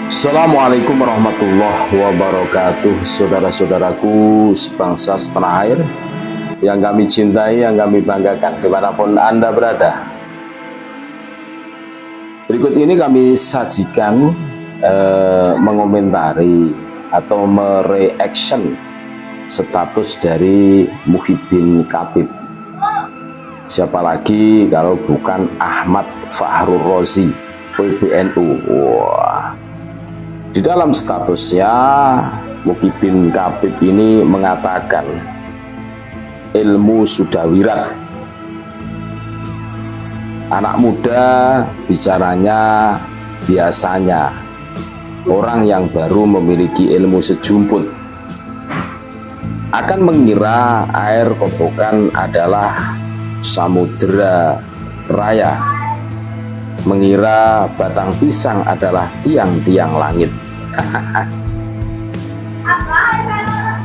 Assalamualaikum warahmatullahi wabarakatuh. Saudara-saudaraku sebangsa setanah air yang kami cintai, yang kami banggakan dimanapun Anda berada. Berikut ini kami sajikan mengomentari atau mereaction status dari Muhyiddin Khabib. Siapa lagi kalau bukan Ahmad Fakhrul Razi, PBNU. Wah. Di dalam statusnya Muhyiddin Khabib ini mengatakan ilmu sudah wirat. Anak muda bicaranya biasanya orang yang baru memiliki ilmu sejumput akan mengira air kotokan adalah samudera raya, mengira batang pisang adalah tiang-tiang langit.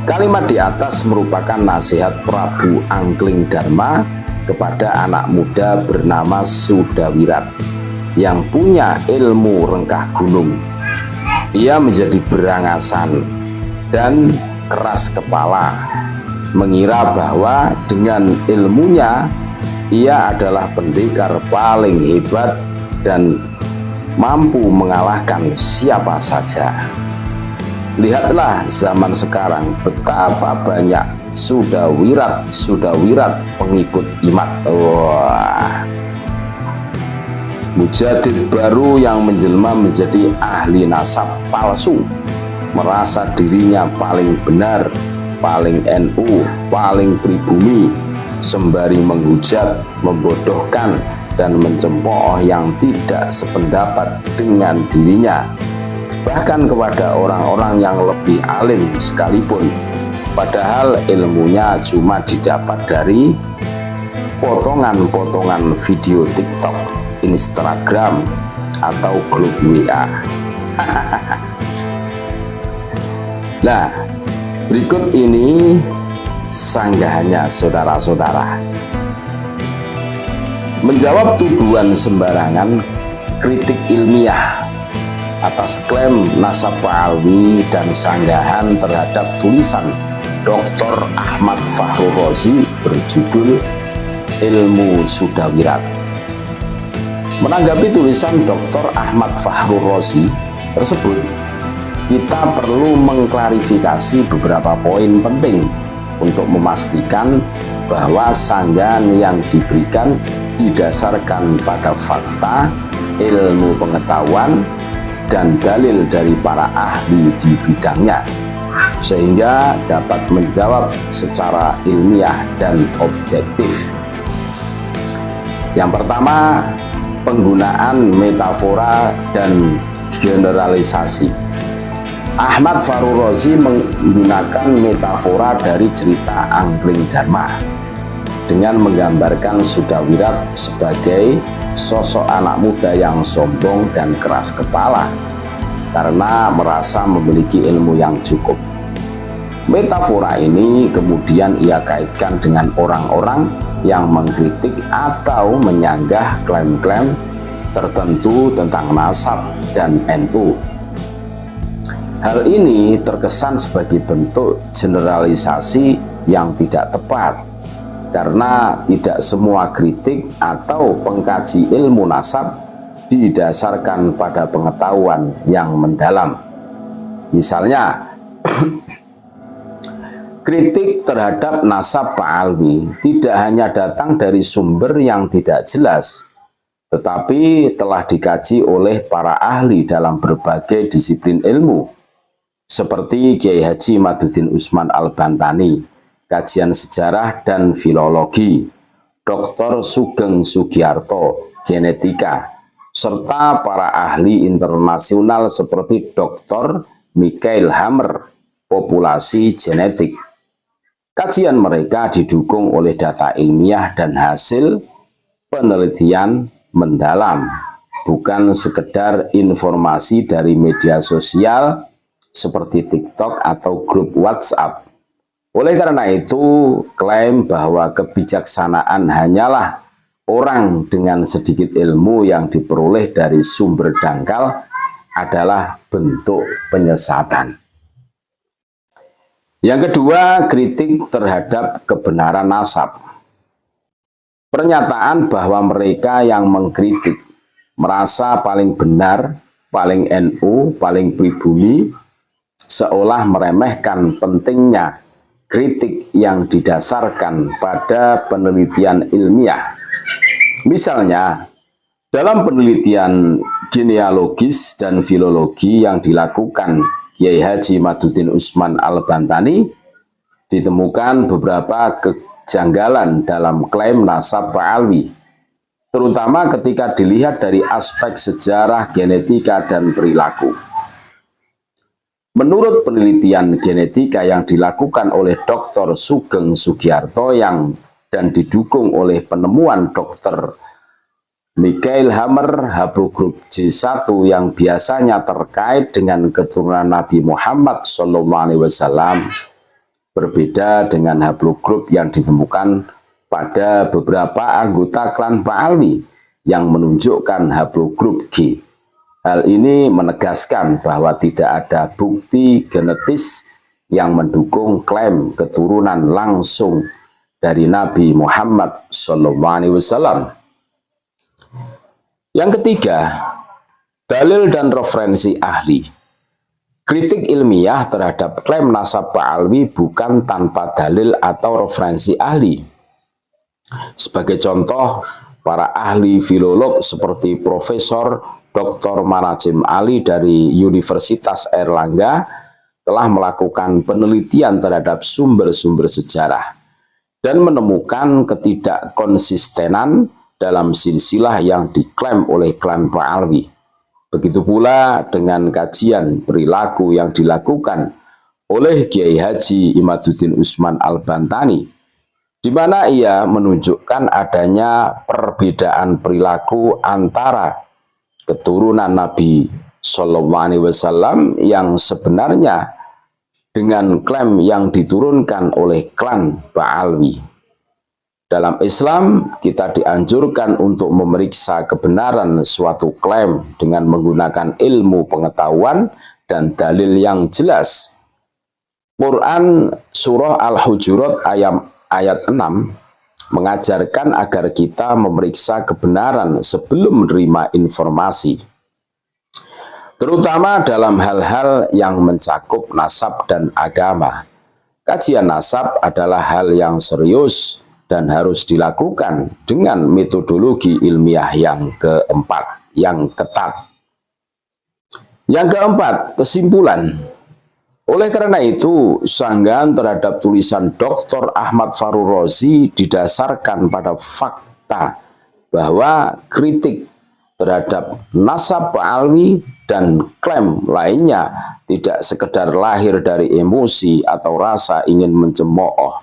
Kalimat di atas merupakan nasihat Prabu Angkling Dharma kepada anak muda bernama Sudawirat yang punya ilmu rengkah gunung. Ia menjadi berangasan dan keras kepala, mengira bahwa dengan ilmunya ia adalah pendekar paling hebat dan mampu mengalahkan siapa saja. Lihatlah zaman sekarang betapa banyak Sudawirat pengikut imat. Wah. Mujadid baru yang menjelma menjadi ahli nasab palsu, merasa dirinya paling benar, paling NU, paling pribumi, sembari menghujat, membodohkan, dan mencemooh yang tidak sependapat dengan dirinya, bahkan kepada orang-orang yang lebih alim sekalipun, padahal ilmunya cuma didapat dari potongan-potongan video TikTok, Instagram, atau grup WA. Nah, berikut ini sanggahannya saudara-saudara. Menjawab tuduhan sembarangan kritik ilmiah atas klaim nasab Pak Alwi dan sanggahan terhadap tulisan Dr. Ahmad Fakhrul Razi berjudul Ilmu Sudawirat. Menanggapi tulisan Dr. Ahmad Fakhrul Razi tersebut, kita perlu mengklarifikasi beberapa poin penting untuk memastikan bahwa sanggahan yang diberikan didasarkan pada fakta, ilmu pengetahuan, dan dalil dari para ahli di bidangnya, sehingga dapat menjawab secara ilmiah dan objektif. Yang pertama, penggunaan metafora dan generalisasi. Ahmad Fakhrul Razi menggunakan metafora dari cerita Angkling Dharma dengan menggambarkan Sudawirat sebagai sosok anak muda yang sombong dan keras kepala karena merasa memiliki ilmu yang cukup. Metafora ini kemudian ia kaitkan dengan orang-orang yang mengkritik atau menyanggah klaim-klaim tertentu tentang nasab dan NU. Hal ini terkesan sebagai bentuk generalisasi yang tidak tepat, karena tidak semua kritik atau pengkaji ilmu nasab didasarkan pada pengetahuan yang mendalam. Misalnya, kritik terhadap nasab Pak Alwi tidak hanya datang dari sumber yang tidak jelas, tetapi telah dikaji oleh para ahli dalam berbagai disiplin ilmu, seperti Kiai Haji Maduddin Usman Al-Bantani, kajian sejarah dan filologi, Dr. Sugeng Sugiarto, genetika, serta para ahli internasional seperti Dr. Michael Hammer, populasi genetik. Kajian mereka didukung oleh data ilmiah dan hasil penelitian mendalam, bukan sekedar informasi dari media sosial seperti TikTok atau grup WhatsApp. Oleh karena itu, klaim bahwa kebijaksanaan hanyalah orang dengan sedikit ilmu yang diperoleh dari sumber dangkal adalah bentuk penyesatan. Yang kedua, kritik terhadap kebenaran nasab. Pernyataan bahwa mereka yang mengkritik merasa paling benar, paling NU, paling pribumi, seolah meremehkan pentingnya kritik yang didasarkan pada penelitian ilmiah. Misalnya, dalam penelitian genealogis dan filologi yang dilakukan Kiai Haji Madudin Usman Al-Bantani, ditemukan beberapa kejanggalan dalam klaim nasab Pak Alwi, terutama ketika dilihat dari aspek sejarah, genetika, dan perilaku. Menurut penelitian genetika yang dilakukan oleh Dr. Sugeng Sugiarto dan didukung oleh penemuan Dr. Michael Hammer, haplogrup J1 yang biasanya terkait dengan keturunan Nabi Muhammad SAW, berbeda dengan haplogrup yang ditemukan pada beberapa anggota klan Pak Alwi yang menunjukkan haplogrup G. Hal ini menegaskan bahwa tidak ada bukti genetis yang mendukung klaim keturunan langsung dari Nabi Muhammad SAW. Yang ketiga, dalil dan referensi ahli. Kritik ilmiah terhadap klaim nasab Pak Alwi bukan tanpa dalil atau referensi ahli. Sebagai contoh, para ahli filolog seperti Profesor Dr. Manajem Ali dari Universitas Airlangga telah melakukan penelitian terhadap sumber-sumber sejarah dan menemukan ketidakkonsistenan dalam silsilah yang diklaim oleh klan Pak Alwi. Begitu pula dengan kajian perilaku yang dilakukan oleh Kiai Haji Imaduddin Usman Al-Bantani, di mana ia menunjukkan adanya perbedaan perilaku antara keturunan Nabi SAW yang sebenarnya dengan klaim yang diturunkan oleh klan Pak Alwi. Dalam Islam, kita dianjurkan untuk memeriksa kebenaran suatu klaim dengan menggunakan ilmu pengetahuan dan dalil yang jelas. Quran Surah Al-Hujurat ayat 6 mengajarkan agar kita memeriksa kebenaran sebelum menerima informasi, terutama dalam hal-hal yang mencakup nasab dan agama. Kajian nasab adalah hal yang serius dan harus dilakukan dengan metodologi ilmiah yang ketat. Yang keempat, kesimpulan. Oleh karena itu, sanggahan terhadap tulisan Dr. Ahmad Farur Razi didasarkan pada fakta bahwa kritik terhadap nasab Pak Alwi dan klaim lainnya tidak sekedar lahir dari emosi atau rasa ingin mencemooh,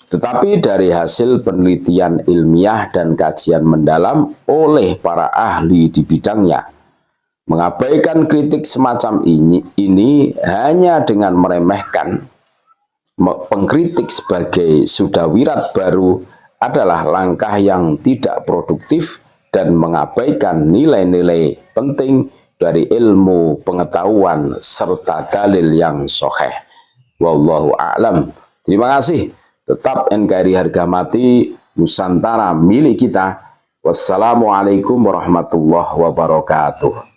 tetapi dari hasil penelitian ilmiah dan kajian mendalam oleh para ahli di bidangnya. Mengabaikan kritik semacam ini hanya dengan meremehkan pengkritik sebagai sudawirat baru adalah langkah yang tidak produktif dan mengabaikan nilai-nilai penting dari ilmu pengetahuan serta dalil yang sahih. Wallahu a'lam. Terima kasih. Tetap NKRI harga mati, Nusantara milik kita. Wassalamualaikum warahmatullahi wabarakatuh.